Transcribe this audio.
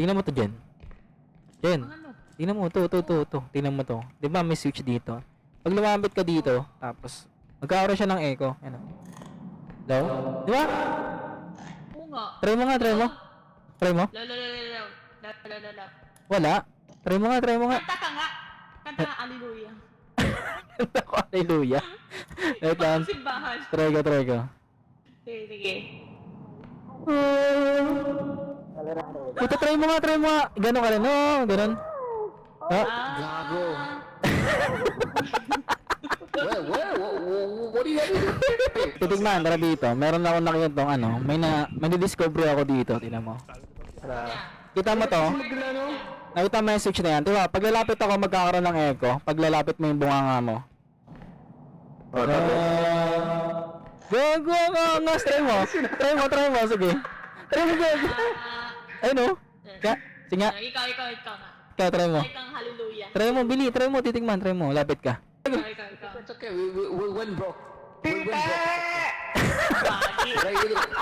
Tingnan mo to, Jen. Jen, Ano? tingnan mo, to. Tingnan mo to. Di ba may switch dito? Pag lumapit ka dito, tapos, magkakaroon siya ng echo. Ano? Hello? Di ba? Oo nga. Try mo nga. Try mo? La. Wala. Try mo nga. Kanta ka nga. Kanta ka, Alleluia. Ako, hallelujah. Wait lang. Simbahan. Try ko. Sige. Puta, try mo nga. Ganon ka rin, no? Ganon. Ha? Gago. What do you have? Titignan, tara dito. Meron akong nakita tong ano. May na-discover ako dito. Tingnan mo. Kita mo to? Nakita mo yung switch na yan. Diba? Pag lalapit ako, magkakaroon ng echo. Pag lalapit mo yung bunganga mo. Gago ang angas. Try mo. Sige. Try mo, gago. Ayun o. Sige nga. Ikaw nga. Ikaw, try mo. Try kang Hallelujah. Try mo, Billy. Try mo, titigman. Try mo. Lapit ka. Ikaw. It's okay. We win, bro. We win, bro. Bagi.